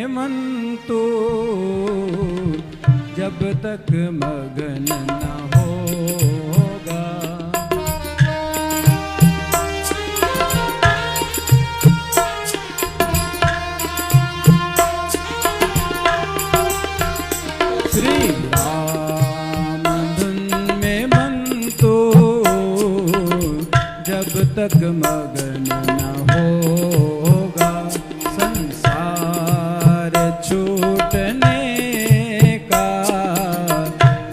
मन तो जब तक मगन न होगा। श्री राम धुन में मन तो जब तक मगन न होगा। संसार छूटने का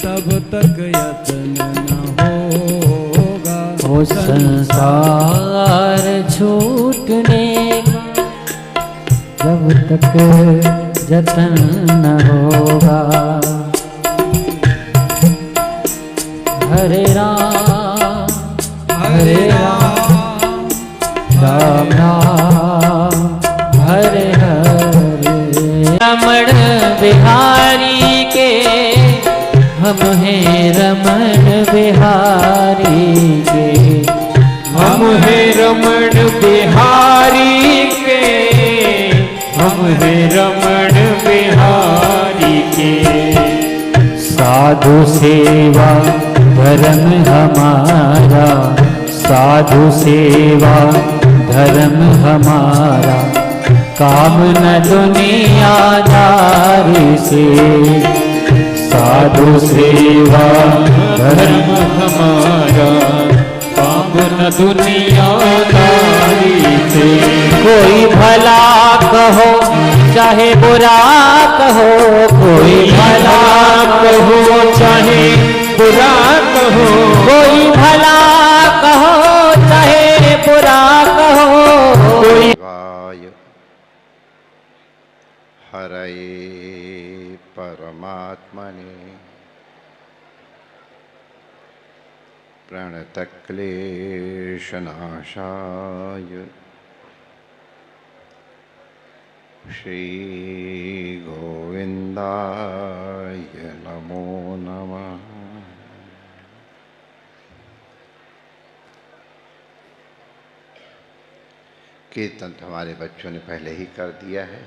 तब तक यत्न न होगा। ओ संसार छूटने का जब तक यत्न न होगा। हरे राम हरे राम राम राम हरे हरे। रमण बिहारी के हम हैं रमण बिहारी के। हम हैं रमण बिहारी के। हम हैं रमण बिहारी के। साधु सेवा धर्म हमारा। साधु सेवा धर्म हमारा। काम न दुनियादारी से। साधु सेवा धर्म हमारा। काम न दुनियादारी से। कोई भला कहो चाहे बुरा कहो। कोई भला कहो चाहे बुरा कहो। कोई भला कहो चाहे बुरा कहो। कोई हरये परमात्मने प्रणतक्लेशनाशाय श्री गोविंदाय नमो नमः। कीर्तन तो हमारे बच्चों ने पहले ही कर दिया है।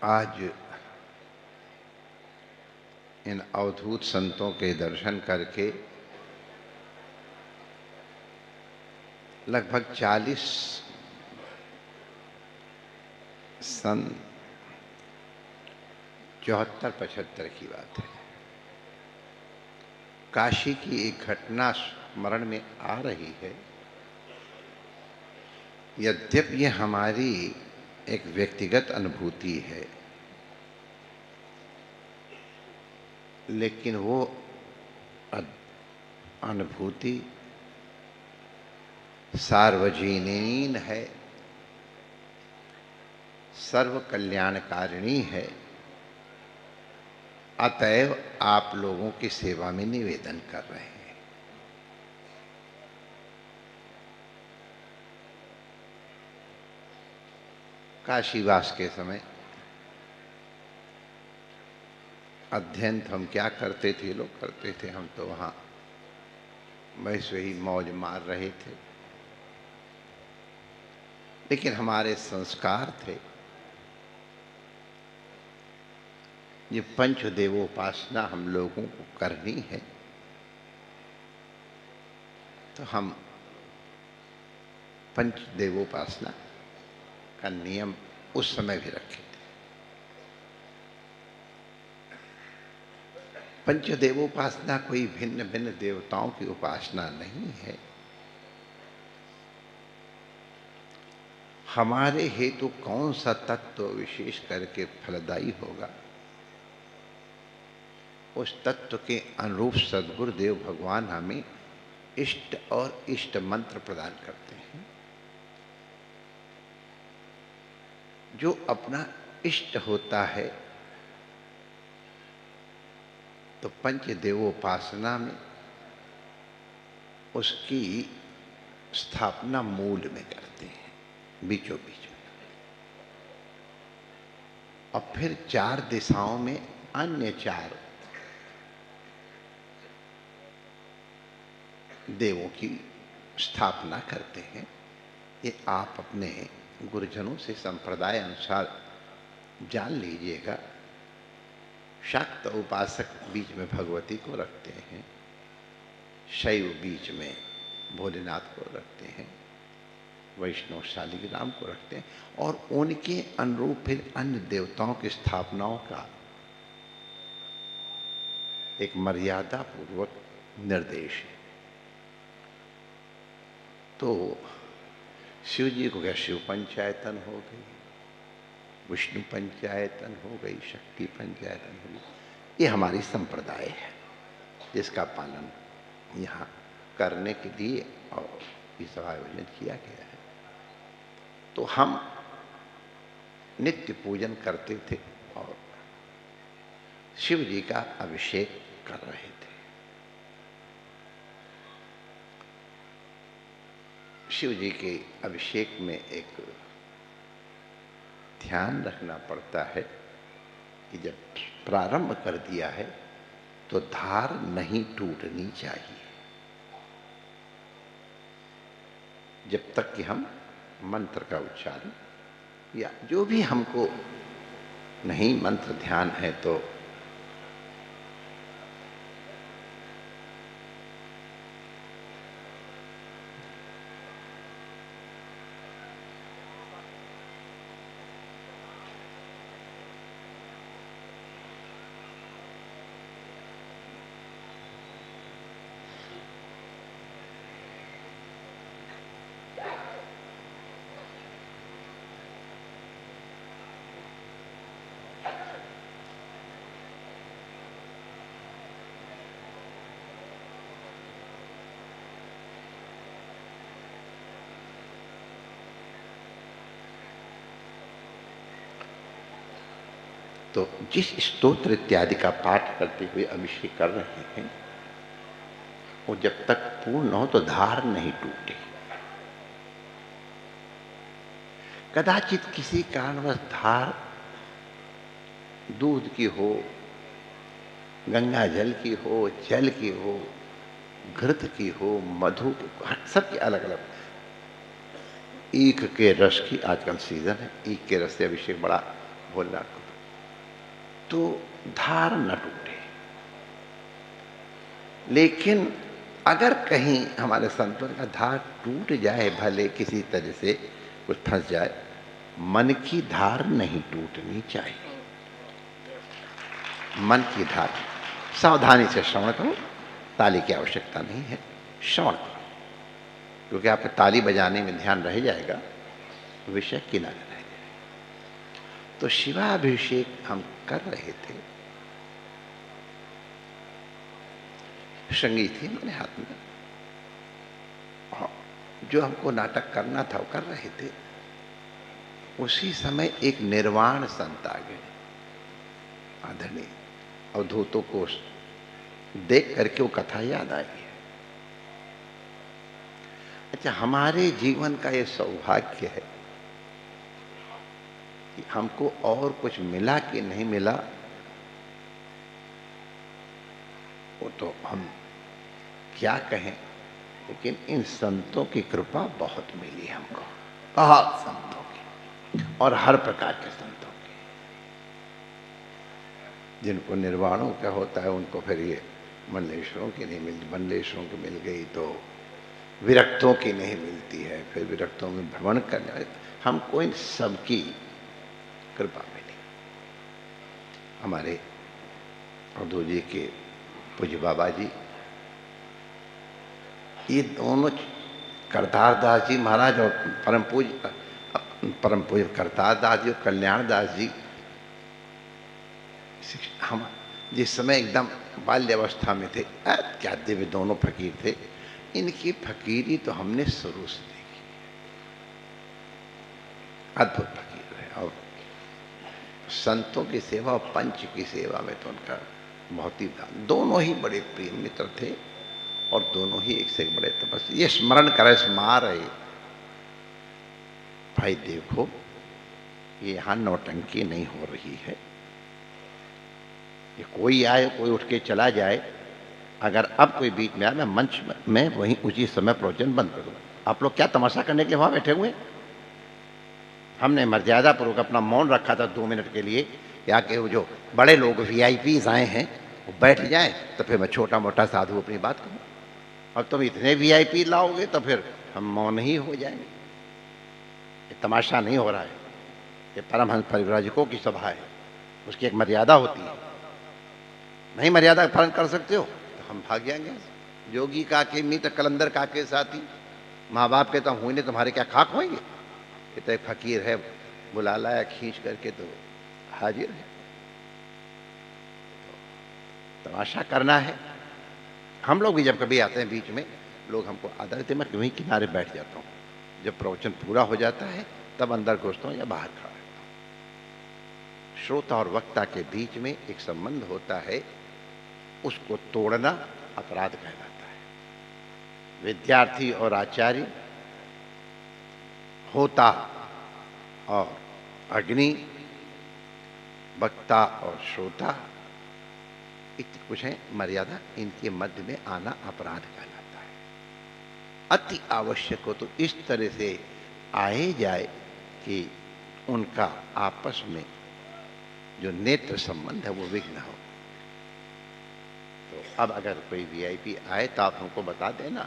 आज इन अवधूत संतों के दर्शन करके लगभग 40 सन 74-75 की बात है। काशी की एक घटना स्मरण में आ रही है। यद्यपि ये हमारी एक व्यक्तिगत अनुभूति है, लेकिन वो अनुभूति सार्वजनीन है, सर्व कल्याणकारिणी है। अतएव आप लोगों की सेवा में निवेदन कर रहे हैं। काशीवास के समय अध्ययन तो हम क्या करते थे, लोग करते थे, हम तो वहाँ वैसे ही मौज मार रहे थे। लेकिन हमारे संस्कार थे, ये पंचदेवोपासना हम लोगों को करनी है, तो हम पंचदेवोपासना का नियम उस समय भी रखे थे। पंचदेवोपासना कोई भिन्न भिन्न देवताओं की उपासना नहीं है। हमारे हेतु कौन सा तत्व विशेष करके फलदायी होगा, उस तत्व के अनुरूप सद्गुरुदेव भगवान हमें इष्ट और इष्ट मंत्र प्रदान करते हैं। जो अपना इष्ट होता है तो पंचदेवोपासना में उसकी स्थापना मूल में करते हैं, बीचों बीच में। और फिर 4 दिशाओं में अन्य 4 देवों की स्थापना करते हैं। ये आप अपने गुरुजनों से संप्रदाय अनुसार जान लीजिएगा। शाक्त उपासक बीच में भगवती को रखते हैं, शैव बीच में भोलेनाथ को रखते हैं, वैष्णव शालिग्राम को रखते हैं, और उनके अनुरूप फिर अन्य देवताओं की स्थापनाओं का एक मर्यादा पूर्वक निर्देश है। तो शिव जी को क्या शिव पंचायतन हो गई, विष्णु पंचायतन हो गई, शक्ति पंचायतन हो गई। ये हमारी संप्रदाय है जिसका पालन यहाँ करने के लिए और इस आयोजन किया गया है। तो हम नित्य पूजन करते थे और शिव जी का अभिषेक कर रहे थे। शिव जी के अभिषेक में एक ध्यान रखना पड़ता है कि जब प्रारंभ कर दिया है तो धार नहीं टूटनी चाहिए जब तक कि हम मंत्र का उच्चारण या जो भी हमको नहीं मंत्र ध्यान है तो तो जिस स्तोत्र इत्यादि का पाठ करते हुए अभिषेक कर रहे हैं वो जब तक पूर्ण हो तो धार नहीं टूटे। कदाचित किसी कारणवश धार दूध की हो, गंगा जल की हो, जल की हो, घृत की हो, मधु की, सबके अलग अलग। ईख के रस की आजकल सीजन है, ईख के रस से अभिषेक बड़ा भोलेनाथ को, तो धार न टूटे। लेकिन अगर कहीं हमारे संतों का धार टूट जाए, भले किसी तरह से कुछ फंस जाए, मन की धार नहीं टूटनी चाहिए। मन की धार सावधानी से श्रवण करो, ताली की आवश्यकता नहीं है, श्रवण करो, क्योंकि आपके ताली बजाने में ध्यान रह जाएगा, विषय किनारे रह जाएगा। तो शिवाभिषेक हम कर रहे थे, संगीत थी मेरे हाथ में, और जो हमको नाटक करना था वो कर रहे थे। उसी समय एक निर्वाण संत आ गए, आदरणीय अवधूतों को देख करके वो कथा याद आई है। अच्छा, हमारे जीवन का ये सौभाग्य है कि हमको और कुछ मिला कि नहीं मिला वो तो हम क्या कहें, लेकिन इन संतों की कृपा बहुत मिली हमको, बहुत संतों की, और हर प्रकार के संतों की। जिनको निर्वाणों का होता है उनको फिर ये मंडलेश्वरों की नहीं मिलती, मंडलेश्वरों की मिल गई तो विरक्तों की नहीं मिलती है, फिर विरक्तों में भ्रमण करने वाले, हमको इन सबकी कृपा मिली। हमारे अवधूत जी के पूज्य बाबा जी, ये दोनों करतार दास जी महाराज और परम पूज्य करतार दास जी और कल्याण दास जी, हम जिस समय एकदम बाल्यावस्था में थे, क्या दिव्य दोनों फकीर थे। इनकी फकीरी तो हमने शुरू से देखी, अद्भुत फकीर है, और संतों की सेवा और पंच की सेवा में तो उनका बहुत ही, दोनों ही बड़े प्रिय मित्र थे और दोनों ही एक से एक बड़े तपस्वी। ये स्मरण करे स्मार है भाई, देखो ये यहाँ नौटंकी नहीं हो रही है। ये कोई आए, कोई उठ के चला जाए, अगर अब कोई बीच में आए, मैं मंच में वहीं उसी समय प्रवचन बंद कर दूंगा। आप लोग क्या तमाशा करने के लिए वहां बैठे हुए? हमने मर्यादा पूर्वक अपना मौन रखा था 2 मिनट के लिए, या कि वो जो बड़े लोग VIPs आए हैं वो बैठ जाएं, तो फिर मैं छोटा मोटा साधु अपनी बात कहूँ। अब तुम इतने VIP लाओगे तो फिर हम मौन ही हो जाएंगे। ये तमाशा नहीं हो रहा है, ये परमहंस परिव्राजकों की सभा है, उसकी एक मर्यादा होती है। नहीं मर्यादा का पालन कर सकते हो तो हम भाग जाएंगे। जोगी काके मीत कलंदर काके साथी, माँ बाप के तो हुई नहीं, तुम्हारे क्या खाक होंगे। ये तो एक फकीर है, बुला लाया खींच करके तो हाजिर है। तमाशा करना है। हम लोग भी जब कभी आते हैं बीच में, लोग हमको आदर देते, मैं वहीं किनारे बैठ जाता हूँ। जब प्रवचन पूरा हो जाता है तब अंदर घुसता हूँ या बाहर खड़ा रहता हूँ। श्रोता और वक्ता के बीच में एक संबंध होता है, उसको तोड़ना अपराध कहलाता है। विद्यार्थी और आचार्य, होता और अग्नि, वक्ता और श्रोता, इतनी कुछ है मर्यादा, इनके मध्य में आना अपराध कहलाता है। अति आवश्यक हो तो इस तरह से आए जाए कि उनका आपस में जो नेत्र संबंध है वो विघ्न हो। तो अब अगर कोई VIP आए तो आप हमको बता देना,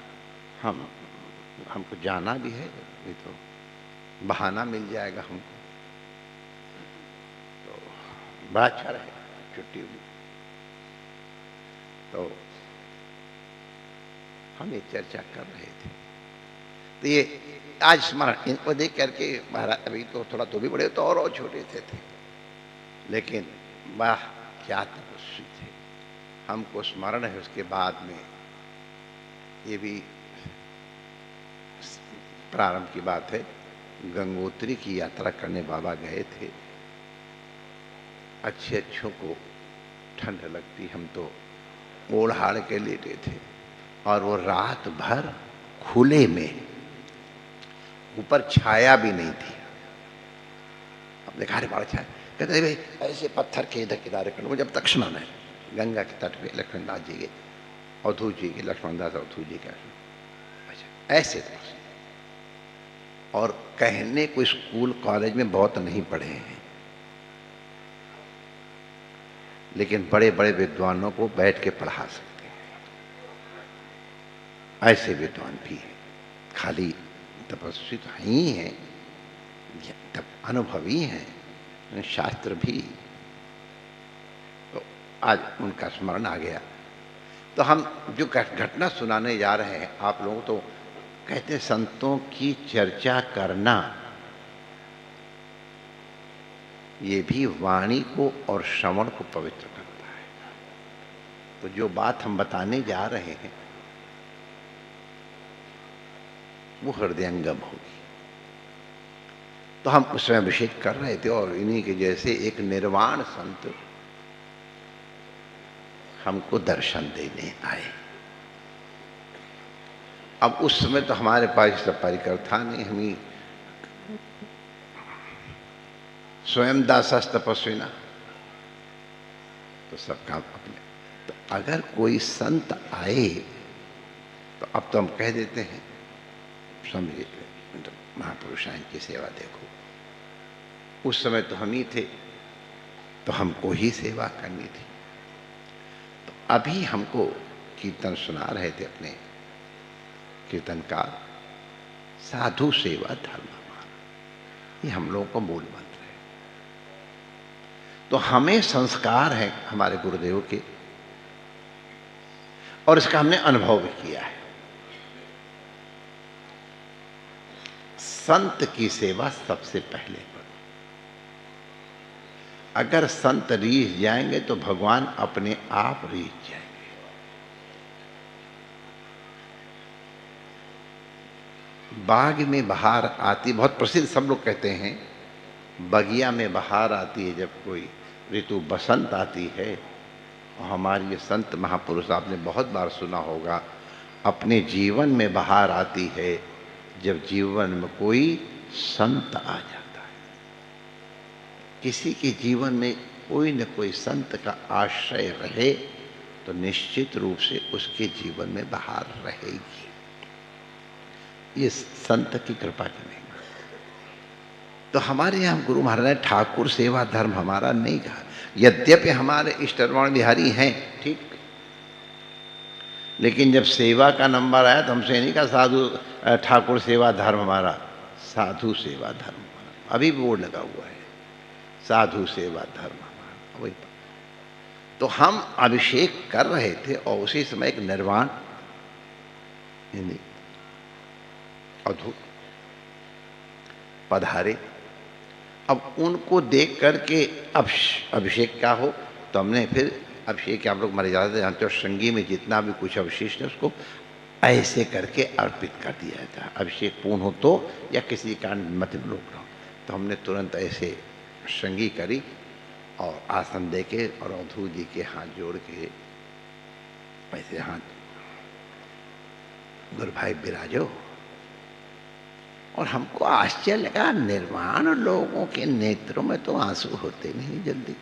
हमको जाना भी है, नहीं तो बहाना मिल जाएगा हमको, तो बड़ा अच्छा रहेगा। छुट्टी हुई तो हम ये चर्चा कर रहे थे, तो ये आज स्मरण इनको देख करके महाराज, अभी तो थोड़ा तो भी बड़े तो और छोटे थे, लेकिन वाह क्या तपस्वी थे। हमको स्मरण है उसके बाद में, ये भी प्रारंभ की बात है, गंगोत्री की यात्रा करने बाबा गए थे। अच्छों को ठंड लगती, हम तो ओढ़ाड़ के लेटे थे, और वो रात भर खुले में, ऊपर छाया भी नहीं थी। अब देखा रे बड़ा छाया, कहते भाई ऐसे पत्थर के इधर किनारे कर, जब तक स्नान है गंगा के तट पे लक्ष्मणदास जी के, अवधू जी के, लक्ष्मणदास अवधू जी के, ऐसे थे। और कहने को स्कूल कॉलेज में बहुत नहीं पढ़े हैं, लेकिन बड़े बड़े विद्वानों को बैठ के पढ़ा सकते हैं। ऐसे विद्वान भी हैं, खाली तपस्वी तो ही हैं, अनुभवी हैं, शास्त्र भी। तो आज उनका स्मरण आ गया, तो हम जो घटना सुनाने जा रहे हैं आप लोगों, तो कहते हैं संतों की चर्चा करना ये भी वाणी को और श्रवण को पवित्र करता है। तो जो बात हम बताने जा रहे हैं वो हृदयंगम होगी। तो हम उसमें अभिषेक कर रहे थे, और इन्हीं के जैसे एक निर्वाण संत हमको दर्शन देने आए। अब उस समय तो हमारे पास सब परिकर था नहीं, हम ही स्वयं दासस तपस्विना, तो सबका अपने। तो अगर कोई संत आए तो अब तो हम कह देते हैं, समझिए महापुरुषां की सेवा देखो। उस समय तो हम ही थे, तो हमको ही सेवा करनी थी। तो अभी हमको कीर्तन सुना रहे थे अपने कीर्तनकार, साधु सेवा धर्म, ये हम लोगों को मूल मंत्र है। तो हमें संस्कार है हमारे गुरुदेव के, और इसका हमने अनुभव भी किया है। संत की सेवा सबसे पहले करो। अगर संत रीझ जाएंगे तो भगवान अपने आप रीझ जाएंगे। बाग में बहार आती, बहुत प्रसिद्ध, सब लोग कहते हैं बगिया में बहार आती है जब कोई ऋतु बसंत आती है। और हमारे ये संत महापुरुष आपने बहुत बार सुना होगा, अपने जीवन में बहार आती है जब जीवन में कोई संत आ जाता है। किसी के जीवन में कोई न कोई संत का आश्रय रहे तो निश्चित रूप से उसके जीवन में बहार रहेगी। ये संत की कृपा की महिमा। तो हमारे यहाँ गुरु महाराज ने ठाकुर सेवा धर्म हमारा नहीं कहा। यद्यपि हमारे इष्ट रमण बिहारी हैं, ठीक, लेकिन जब सेवा का नंबर आया तो हमसे नहीं कहा साधु ठाकुर सेवा धर्म हमारा, साधु सेवा धर्म हमारा। अभी बोर्ड लगा हुआ है, साधु सेवा धर्म हमारा, वही। तो हम अभिषेक कर रहे थे और उसी समय एक निर्वाण अधूर पधारे। अब उनको देख करके अब अभिषेक क्या हो, तो हमने फिर अभिषेक, आप लोग मर्यादा जानते हो, संगी में जितना भी कुछ अवशिष्ट है उसको ऐसे करके अर्पित कर दिया जाता है। अभिषेक पूर्ण हो तो या किसी कारण मत में रोक रहा हो, तो हमने तुरंत ऐसे संगी करी और आसन दे के और अवधूत जी के हाथ जोड़ के ऐसे हाथ, गुरु भाई विराजो। और हमको आश्चर्य लगा, निर्वाण लोगों के नेत्रों में तो आंसू होते नहीं जल्दी,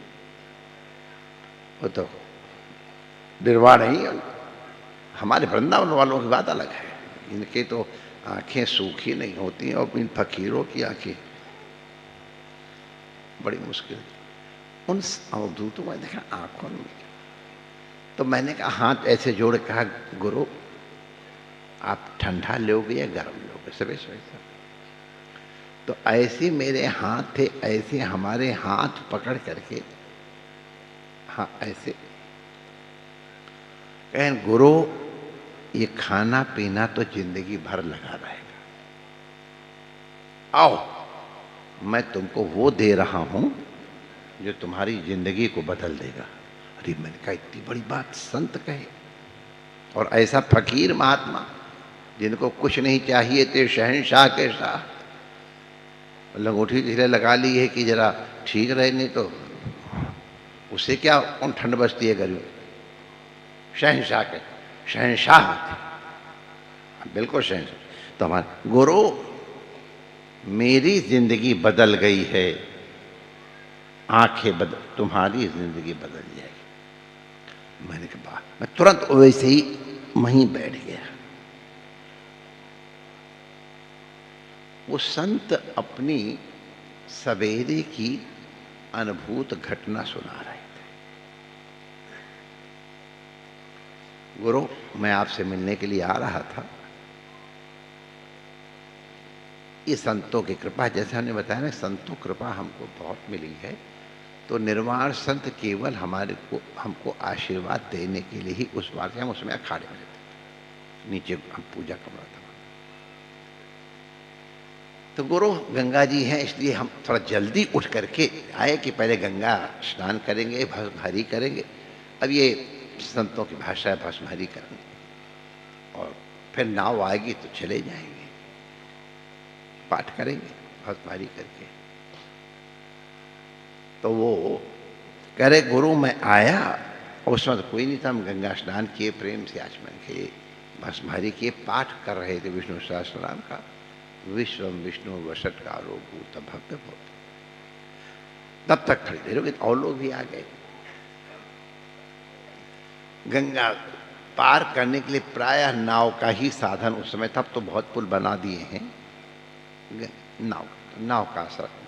वो तो निर्वाण ही। हमारे वृंदावन वालों की बात अलग है, इनके तो आंखें सूखी नहीं होती और इन फकीरों की आंखें बड़ी मुश्किल। उन अवधूतों में देखा आंखों में, तो मैंने कहा हाथ ऐसे जोड़, कहा गुरु आप ठंडा लोगे या गर्म लोगे, सबे वैसा। तो ऐसे मेरे हाथ थे, ऐसे हमारे हाथ पकड़ करके, हाँ ऐसे कहें गुरु ये खाना पीना तो जिंदगी भर लगा रहेगा, आओ मैं तुमको वो दे रहा हूं जो तुम्हारी जिंदगी को बदल देगा। अरे मैंने कहा इतनी बड़ी बात संत कहे, और ऐसा फकीर महात्मा जिनको कुछ नहीं चाहिए थे, शहंशाह के शाह, लंगोटी धीरे लगा ली है कि जरा ठीक रहे, नहीं तो उससे क्या उन ठंड बचती है गर्मी। शहंशाह के शहंशाह होते, बिल्कुल शहंशाह। तो हमारे गुरु मेरी जिंदगी बदल गई है, आंखें बदल, तुम्हारी जिंदगी बदल जाएगी। मैंने कहा मैं तुरंत वैसे ही वहीं बैठ गया। वो संत अपनी सवेरे की अनुभूत घटना सुना रहे थे। गुरु मैं आपसे मिलने के लिए आ रहा था, ये संतों की कृपा, जैसे हमने बताया ना, संतों कृपा हमको बहुत मिली है। तो निर्वाण संत केवल हमारे को हमको आशीर्वाद देने के लिए ही, उस बार से हम उसमें अखाड़े में रहते, नीचे हम पूजा कमरा था। तो गुरु गंगा जी हैं, इसलिए हम थोड़ा जल्दी उठ करके आए कि पहले गंगा स्नान करेंगे, भस्म हरी करेंगे। अब ये संतों की भाषा है, भस्म हरी करेंगे और फिर नाव आएगी तो चले जाएंगे, पाठ करेंगे भस्म हरी करके। तो वो कह रहे गुरु मैं आया, और उसमें तो कोई नहीं था, हम गंगा स्नान किए, प्रेम से आचमन किए, भस्म हरी किए, पाठ कर रहे थे विष्णु सहस्रनाम का, विश्वम विष्णु वषटकारो भूत भव्य भूत। तब तक खड़ी देर हो गई, और लोग भी आ गए। गंगा पार करने के लिए प्रायः नाव का ही साधन उस समय, तब तो बहुत पुल बना दिए हैं, नाव का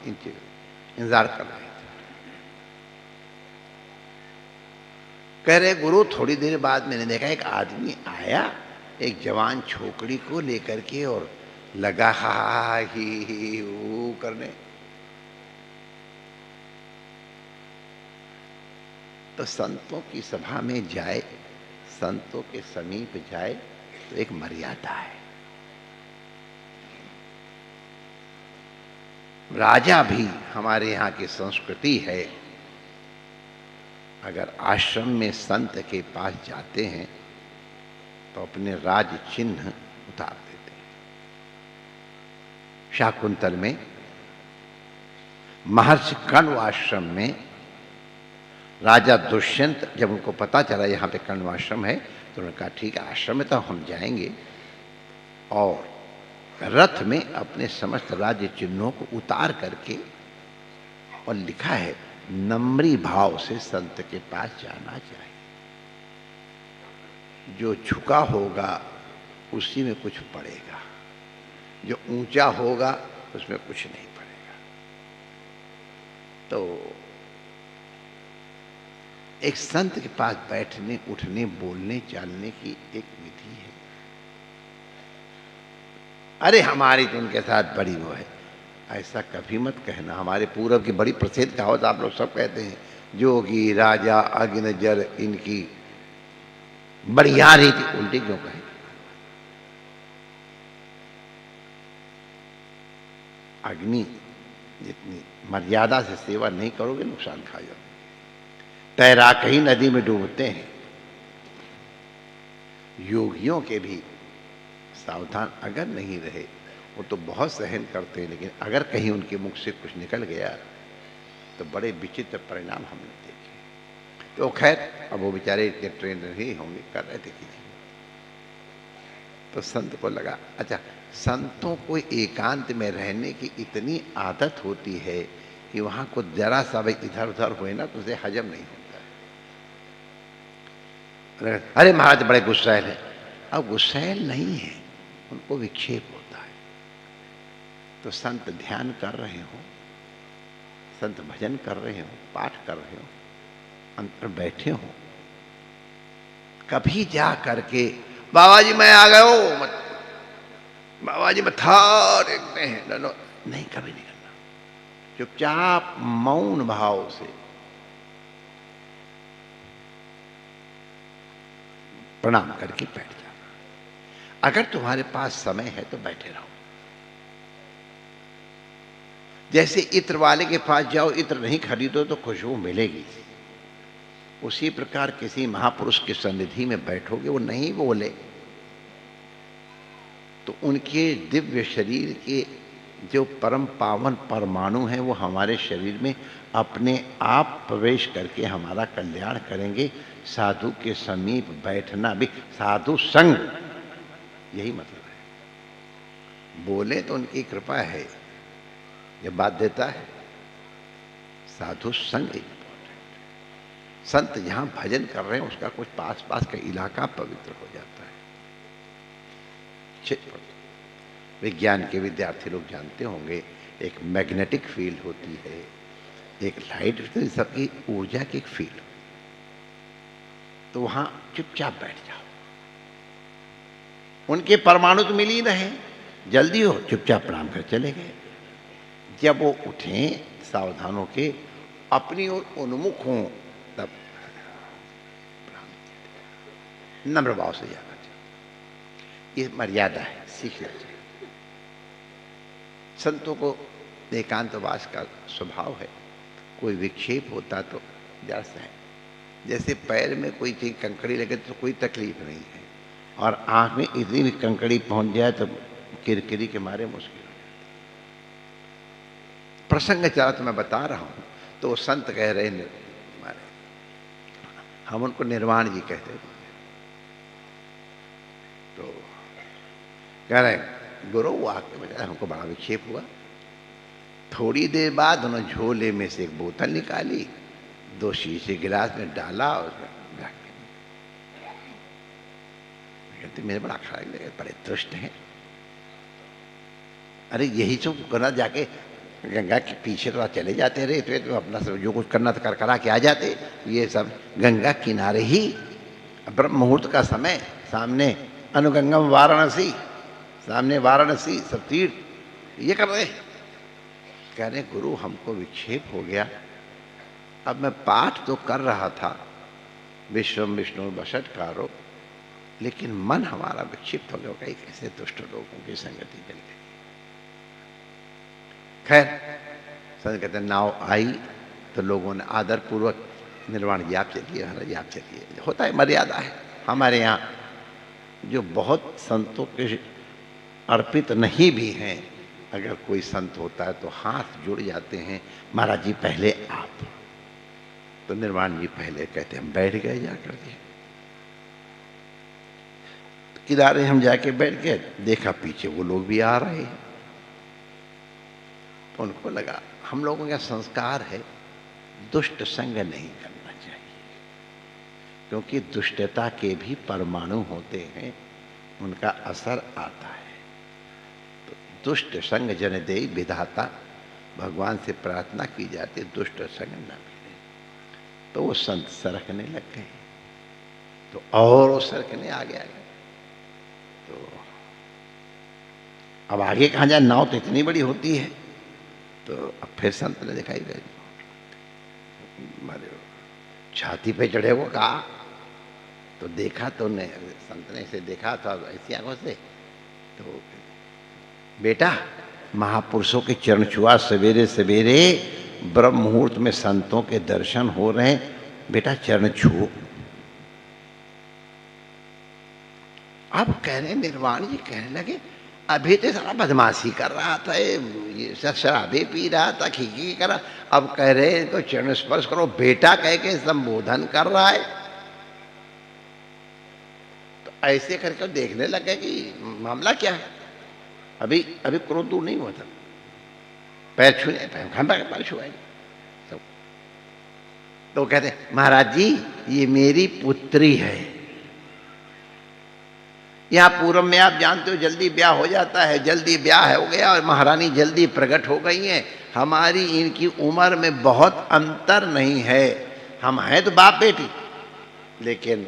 इंतजार कर रहे थे। कह रहे गुरु थोड़ी देर बाद मैंने देखा एक आदमी आया, एक जवान छोकरी को लेकर के, और लगा हा ही वो करने। तो संतों की सभा में जाए, संतों के समीप जाए तो एक मर्यादा है। राजा भी हमारे यहाँ की संस्कृति है, अगर आश्रम में संत के पास जाते हैं तो अपने राज चिन्ह उतार देते हैं। शाकुंतल में महर्षि कण्व आश्रम में राजा दुष्यंत, जब उनको पता चला यहाँ पे कण्व आश्रम है, तो उन्होंने कहा ठीक है आश्रम में तो हम जाएंगे, और रथ में अपने समस्त राज्य चिन्हों को उतार करके, और लिखा है नम्री भाव से संत के पास जाना चाहिए। जो झुका होगा उसी में कुछ पड़ेगा, जो ऊंचा होगा उसमें कुछ नहीं पड़ेगा। तो एक संत के पास बैठने उठने बोलने चालने की एक विधि है। अरे हमारी तो उनके साथ बड़ी वो है, ऐसा कभी मत कहना। हमारे पूरब की बड़ी प्रसिद्ध कहावत आप लोग सब कहते हैं, जोगी राजा अग्नि जर इनकी बढ़िया रीति, उल्टी क्यों कहे? अग्नि जितनी मर्यादा से सेवा नहीं करोगे नुकसान खा जाओगे। तैराक ही नदी में डूबते हैं। योगियों के भी सावधान अगर नहीं रहे, वो तो बहुत सहन करते हैं, लेकिन अगर कहीं उनके मुख से कुछ निकल गया तो बड़े विचित्र परिणाम हमने देखे। तो खैर अब वो बेचारे इतने ट्रेनर ही होंगे, कर रहे थे किसी। तो संत को लगा अच्छा, संतों को एकांत में रहने की इतनी आदत होती है कि वहां को जरा सा भाई इधर उधर हुए ना तो उसे हजम नहीं होता। अरे महाराज बड़े गुस्सैल है। अब गुस्सैल नहीं है, उनको विक्षेप होता है। तो संत ध्यान कर रहे हो, संत भजन कर रहे हो, पाठ कर रहे हो, अंतर बैठे हो, कभी जा करके बाबा जी मैं आ गया हूं, मत बाबा जी मथा देखते हैं, नहीं, कभी नहीं करना। चुपचाप मौन भाव से प्रणाम करके बैठ जाना। अगर तुम्हारे पास समय है तो बैठे रहो। जैसे इत्र वाले के पास जाओ, इत्र नहीं खरीदो तो खुशबू मिलेगी, उसी प्रकार किसी महापुरुष की सन्निधि में बैठोगे, वो नहीं बोले तो उनके दिव्य शरीर के जो परम पावन परमाणु हैं वो हमारे शरीर में अपने आप प्रवेश करके हमारा कल्याण करेंगे। साधु के समीप बैठना भी साधु संग, यही मतलब है। बोले तो उनकी कृपा है, ये बाध्यता है। साधु संग संत जहां भजन कर रहे हैं उसका कुछ पास पास का इलाका पवित्र हो जाता है। विज्ञान के विद्यार्थी लोग जानते होंगे, एक मैग्नेटिक फील्ड होती है, एक लाइट, सबकी ऊर्जा की एक फील्ड। तो वहां चुपचाप बैठ जाओ, उनके परमाणु तो मिल ही रहे, जल्दी हो, चुपचाप प्रणाम कर चले गए। जब वो उठे सावधान होके अपनी ओर उन्मुख हों तब नम्र भाव से जाना चाहिए। ये मर्यादा है, सीखना चाहिए। संतों को एकांतवास का स्वभाव है, कोई विक्षेप होता तो जरा सा है। जैसे पैर में कोई चीज कंकड़ी लगे तो कोई तकलीफ नहीं है, और आंख में इतनी भी कंकड़ी पहुंच जाए तो किरकिरी के मारे मुश्किल हो जाती। प्रसंग चला तो मैं बता रहा हूं, तो वो संत कह रहे मारे, हम उनको निर्वाण जी कहते थे। तो कह रहे गुरु आके बजाय हमको बड़ा विक्षेप हुआ। थोड़ी देर बाद उन्होंने झोले में से एक बोतल निकाली, 2 शीशे गिलास में डाला और कहते मेरे बड़ा खराब लगे, बड़े दुष्ट हैं। अरे यही सब करना, जाके गंगा के पीछे तो चले जाते रहे तो अपना सब जो कुछ करना था कर करा के आ जाते। ये सब गंगा किनारे ही ब्रह्म मुहूर्त का समय, सामने अनुगंगम वाराणसी, सामने वाराणसी सब तीर्थ, ये कर रहे। कह रहे गुरु हमको विक्षेप हो गया, अब मैं पाठ तो कर रहा था विश्वम विष्णु वषट्कारो, लेकिन मन हमारा विक्षिप्त हो गया। कई कैसे दुष्ट लोगों की संगति चल गई। खैर संत कहते नाव आई तो लोगों ने आदर पूर्वक निर्वाण जी आप चलिए, महाराज आप चलिए। होता है, मर्यादा है। हमारे यहाँ जो बहुत संतों के अर्पित नहीं भी हैं, अगर कोई संत होता है तो हाथ जुड़ जाते हैं, महाराज जी पहले आप। तो निर्वाण जी पहले कहते हम बैठ गए जाकर के। किनारे हम जाके बैठ गए, देखा पीछे वो लोग भी आ रहे हैं। तो उनको लगा हम लोगों का संस्कार है दुष्ट संग नहीं करना चाहिए, क्योंकि दुष्टता के भी परमाणु होते हैं, उनका असर आता है। तो दुष्ट संग जन दे विधाता, भगवान से प्रार्थना की जाती दुष्ट संग न मिले। तो वो संत सरकने लग गए, तो और वो सरकने आगे आगे। तो अब आगे कहाँ जाए, नाव तो इतनी बड़ी होती है। तो अब फिर संत ने दिखाई दे, छाती पे चढ़े वो कहा, तो देखा तो ने संत ने इसे देखा था ऐसी आंखों से। तो बेटा, महापुरुषों के चरण छुआ, सवेरे सवेरे ब्रह्म मुहूर्त में संतों के दर्शन हो रहे हैं, बेटा चरण छुओ। अब कह रहे निर्वाण जी कहने लगे, अभी तो सारा बदमाशी कर रहा था, ये शराबे पी रहा था, खीखी कर रहा, अब कह रहे इनको चरण स्पर्श करो, बेटा कह के संबोधन कर रहा है। तो ऐसे करके देखने लगे कि मामला क्या है। अभी क्रोध दूर नहीं हुआ था, पैर छूने पैर छुआएंगे। तो कहते महाराज जी ये मेरी पुत्री है। यहाँ पूर्व में आप जानते हो जल्दी ब्याह हो जाता है, जल्दी ब्याह हो गया और महारानी जल्दी प्रकट हो गई हैं। हमारी इनकी उम्र में बहुत अंतर नहीं है, हम हैं तो बाप बेटी, लेकिन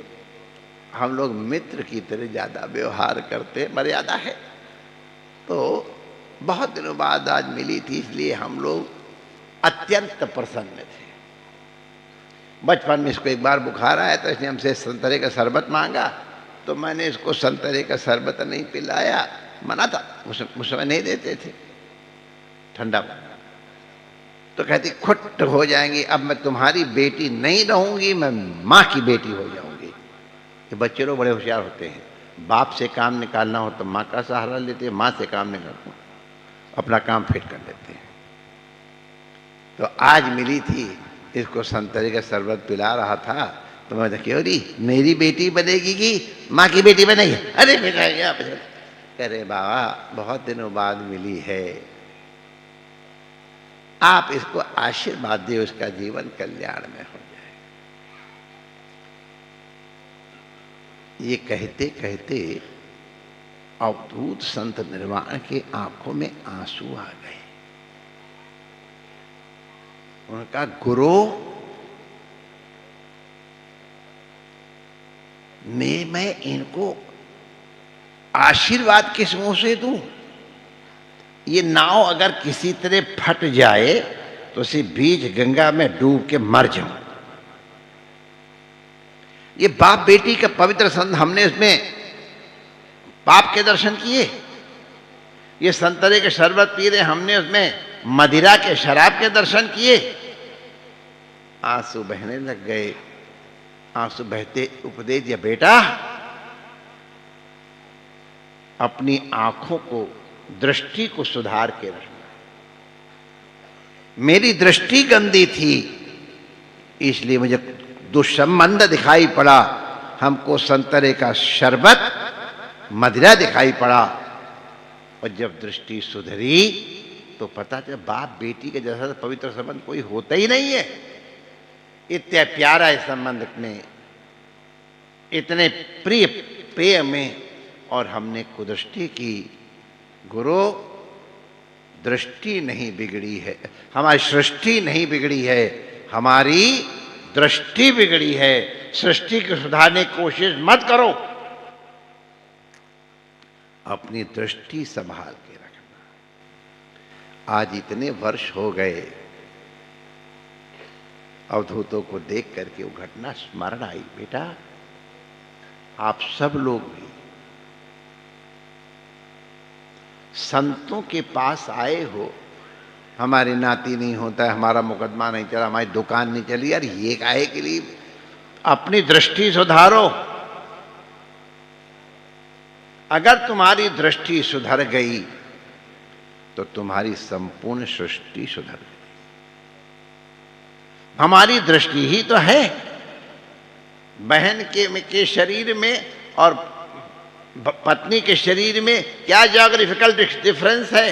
हम लोग मित्र की तरह ज्यादा व्यवहार करते, मर्यादा है। तो बहुत दिनों बाद आज मिली थी, इसलिए हम लोग अत्यंत प्रसन्न थे। बचपन में इसको एक बार बुखार आया तो इसने हमसे संतरे का शरबत मांगा, तो मैंने इसको संतरे का शरबत नहीं पिलाया, मना था, उस समय नहीं देते थे, ठंडा। तो कहती खुट हो जाएंगी, अब मैं तुम्हारी बेटी नहीं रहूंगी, मैं माँ की बेटी हो जाऊंगी। ये बच्चे लोग बड़े होशियार होते हैं, बाप से काम निकालना हो तो माँ का सहारा लेते हैं, माँ से काम निकालना अपना काम फिट कर लेते हैं। तो आज मिली थी, इसको संतरे का शरबत पिला रहा था, तो मैं क्यों री मेरी बेटी बनेगी कि माँ की बेटी बनेगी? अरे बेटा यहाँ पे कह रहे बाबा बहुत दिनों बाद मिली है, आप इसको आशीर्वाद दे, उसका जीवन कल्याण में हो जाए। ये कहते कहते अवधूत संत निर्वाण के आंखों में आंसू आ गए। उनका गुरु मैं इनको आशीर्वाद किस मुंह से दूं? ये नाव अगर किसी तरह फट जाए तो उसी बीच गंगा में डूब के मर जाऊं। ये बाप बेटी का पवित्र संत, हमने उसमें पाप के दर्शन किए। ये संतरे के शरबत पी रहे, हमने उसमें मदिरा के शराब के दर्शन किए। आंसू बहने लग गए। आंसू बहते उपदेश दिया, बेटा अपनी आंखों को, दृष्टि को सुधार के रखना। मेरी दृष्टि गंदी थी, इसलिए मुझे दुष्संबंध दिखाई पड़ा। हमको संतरे का शरबत, मदिरा दिखाई पड़ा। और जब दृष्टि सुधरी तो पता चला बाप बेटी के जैसा पवित्र संबंध कोई होता ही नहीं है। इतना प्यारा इस संबंध में, इतने प्रिय प्रेम में, और हमने कुदृष्टि की। गुरु दृष्टि नहीं बिगड़ी है, हमारी सृष्टि नहीं बिगड़ी है, हमारी दृष्टि बिगड़ी है। सृष्टि को सुधारने की कोशिश मत करो, अपनी दृष्टि संभाल के रखना। आज इतने वर्ष हो गए, अवधूतों को देख करके वो घटना स्मरण आई। बेटा आप सब लोग भी संतों के पास आए हो, हमारी नाती नहीं होता है, हमारा मुकदमा नहीं चला, हमारी दुकान नहीं चली, यार ये काहे के लिए? अपनी दृष्टि सुधारो। अगर तुम्हारी दृष्टि सुधर गई तो तुम्हारी संपूर्ण सृष्टि सुधर गई। हमारी दृष्टि ही तो है। बहन के शरीर में और पत्नी के शरीर में क्या ज्योग्राफिकल डिफरेंस है?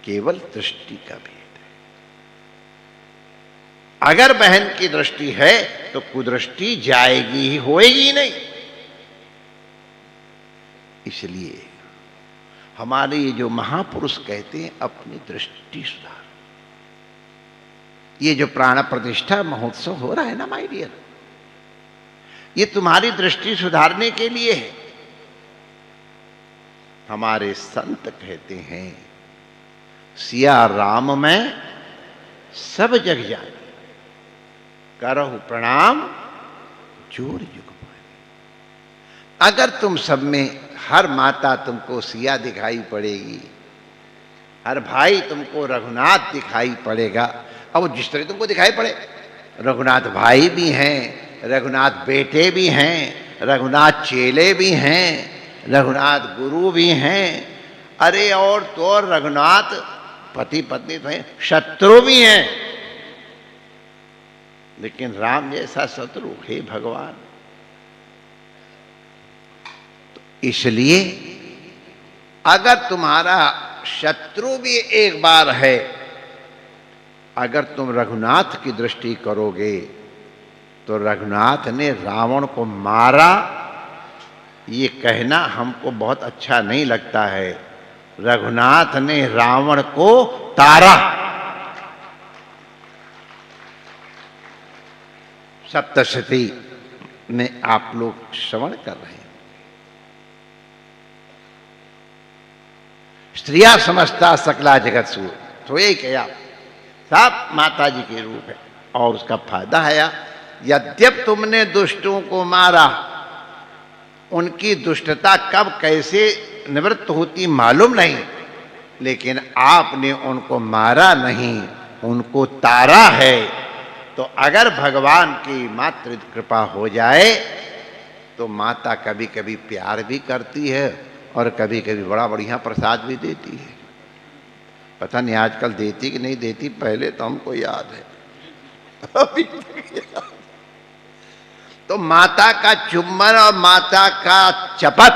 केवल दृष्टि का भेद है। अगर बहन की दृष्टि है तो कुदृष्टि जाएगी ही, होएगी ही नहीं। इसलिए हमारे ये जो महापुरुष कहते हैं अपनी दृष्टि सुधार। ये जो प्राण प्रतिष्ठा महोत्सव हो रहा है ना माय डियर, ये तुम्हारी दृष्टि सुधारने के लिए है। हमारे संत कहते हैं सिया राम में सब जग जाने, करहु प्रणाम जोर जुग पाए। अगर तुम सब में हर माता तुमको सिया दिखाई पड़ेगी, हर भाई तुमको रघुनाथ दिखाई पड़ेगा, अब जिस तरह तुमको दिखाई पड़े, रघुनाथ भाई भी हैं, रघुनाथ बेटे भी हैं, रघुनाथ चेले भी हैं, रघुनाथ गुरु भी हैं, अरे और तो और रघुनाथ पति पत्नी तो हैं, शत्रु भी हैं। लेकिन राम जैसा शत्रु, हे भगवान। तो इसलिए अगर तुम्हारा शत्रु भी एक बार है, अगर तुम रघुनाथ की दृष्टि करोगे तो रघुनाथ ने रावण को मारा, ये कहना हमको बहुत अच्छा नहीं लगता है। रघुनाथ ने रावण को तारा। सप्तशती में आप लोग श्रवण कर रहे हैं। स्त्रिया समझता सकला जगत सूर, तो यही कहा सब माता जी के रूप है। और उसका फायदा है, यद्यप तुमने दुष्टों को मारा, उनकी दुष्टता कब कैसे निवृत्त होती मालूम नहीं, लेकिन आपने उनको मारा नहीं, उनको तारा है। तो अगर भगवान की मातृ कृपा हो जाए तो माता कभी कभी प्यार भी करती है और कभी कभी बड़ा बढ़िया प्रसाद भी देती है। पता नहीं आजकल देती कि नहीं देती, पहले तो हमको याद है, अभी तक याद। तो माता का चुम्बन और माता का चपत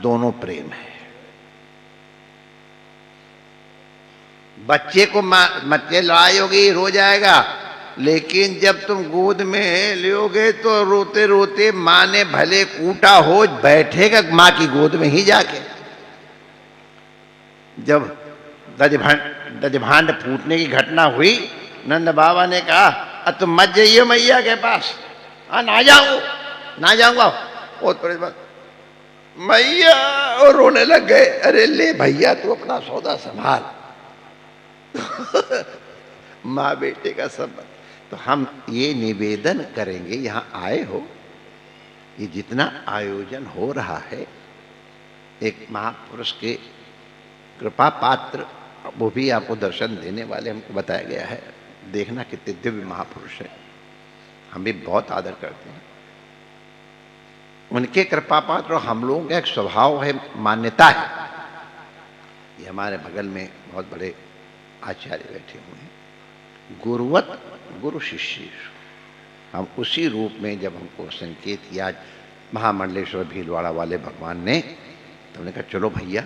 दोनों प्रेम है। बच्चे को बच्चे लड़ाई होगी, रो जाएगा, लेकिन जब तुम गोद में लोगे तो रोते रोते माँ ने भले कूटा हो, बैठेगा माँ की गोद में ही जाके। जब दजभांड फूटने की घटना हुई, नंद बाबा ने कहा अब तुम मत जाइए मैया के पास। ना जाऊंगा। बहुत परेशान मैया, और रोने लग गए। अरे ले भैया तू अपना सौदा संभाल। माँ बेटे का संबंध। तो हम ये निवेदन करेंगे, यहाँ आए हो, ये जितना आयोजन हो रहा है, एक महापुरुष के कृपा पात्र, वो भी आपको दर्शन देने वाले हमको बताया गया है। देखना कितने दिव्य महापुरुष है, हम भी बहुत आदर करते हैं उनके कृपा पात्र। हम लोगों का एक स्वभाव है, मान्यता है। ये हमारे बगल में बहुत बड़े आचार्य बैठे हुए हैं, गुरुवत गुरु शिष्य। हम उसी रूप में जब हमको संकेत किया महामंडलेश्वर भीलवाड़ा वाले भगवान ने, तो हमने कहा चलो भैया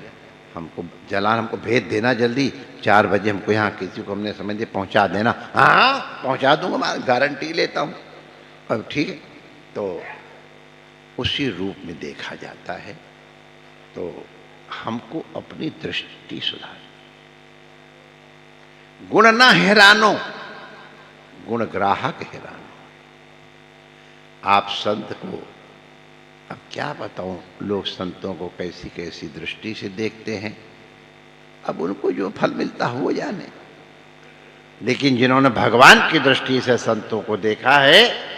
हमको जलान, हमको भेज देना जल्दी, 4 बजे हमको यहाँ किसी को हमने समझे पहुँचा देना। हाँ पहुँचा दूंगा, मैं गारंटी लेता हूँ। अब ठीक है, तो उसी रूप में देखा जाता है। तो हमको अपनी दृष्टि सुधार, गुण ना हैरानो, गुण ग्राहक हैरानो। आप संत को, अब क्या बताऊं, लोग संतों को कैसी कैसी दृष्टि से देखते हैं। अब उनको जो फल मिलता हो वो जाने, लेकिन जिन्होंने भगवान की दृष्टि से संतों को देखा है,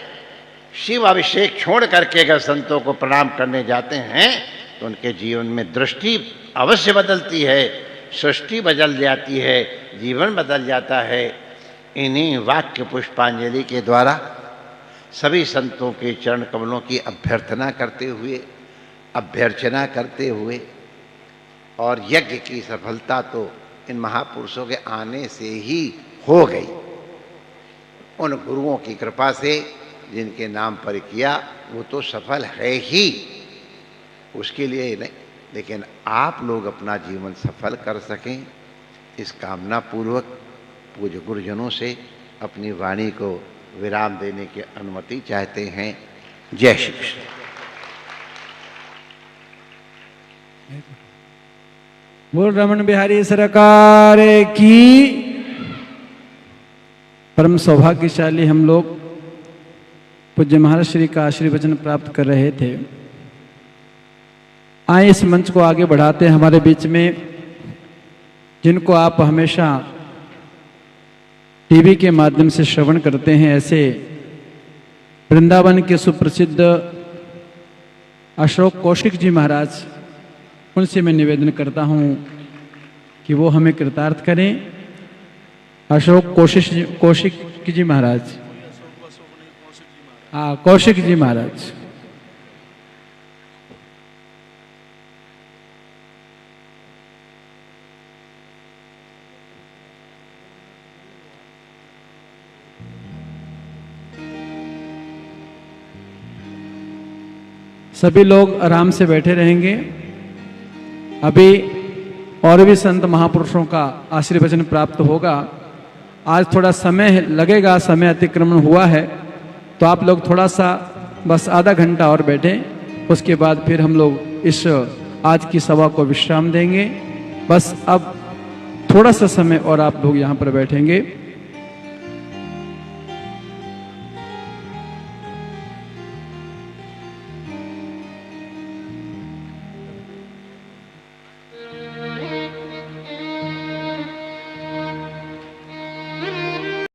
शिव अभिषेक छोड़ करके अगर संतों को प्रणाम करने जाते हैं तो उनके जीवन में दृष्टि अवश्य बदलती है, सृष्टि बदल जाती है, जीवन बदल जाता है। इन्हीं वाक्य पुष्पांजलि के द्वारा सभी संतों के चरण कमलों की अभ्यर्थना करते हुए, अभ्यर्चना करते हुए, और यज्ञ की सफलता तो इन महापुरुषों के आने से ही हो गई। उन गुरुओं की कृपा से जिनके नाम पर किया वो तो सफल है ही, उसके लिए नहीं, लेकिन आप लोग अपना जीवन सफल कर सकें, इस कामना पूर्वक पूज्य गुरुजनों से अपनी वाणी को विराम देने की अनुमति चाहते हैं। जय श्री कृष्ण। बोल रमन बिहारी सरकार की। परम सौभाग्यशाली हम लोग पूज्य महाराज श्री का आशीर्वचन प्राप्त कर रहे थे। आए इस मंच को आगे बढ़ाते हैं। हमारे बीच में जिनको आप हमेशा टीवी के माध्यम से श्रवण करते हैं, ऐसे वृंदावन के सुप्रसिद्ध अशोक कौशिक जी महाराज, उनसे मैं निवेदन करता हूं कि वो हमें कृतार्थ करें। अशोक कौशिक जी महाराज, हाँ कौशिक जी महाराज। सभी लोग आराम से बैठे रहेंगे। अभी और भी संत महापुरुषों का आशीर्वचन प्राप्त होगा। आज थोड़ा समय लगेगा, समय अतिक्रमण हुआ है, तो आप लोग थोड़ा सा बस आधा घंटा और बैठें। उसके बाद फिर हम लोग इस आज की सभा को विश्राम देंगे। बस अब थोड़ा सा समय और आप लोग यहाँ पर बैठेंगे।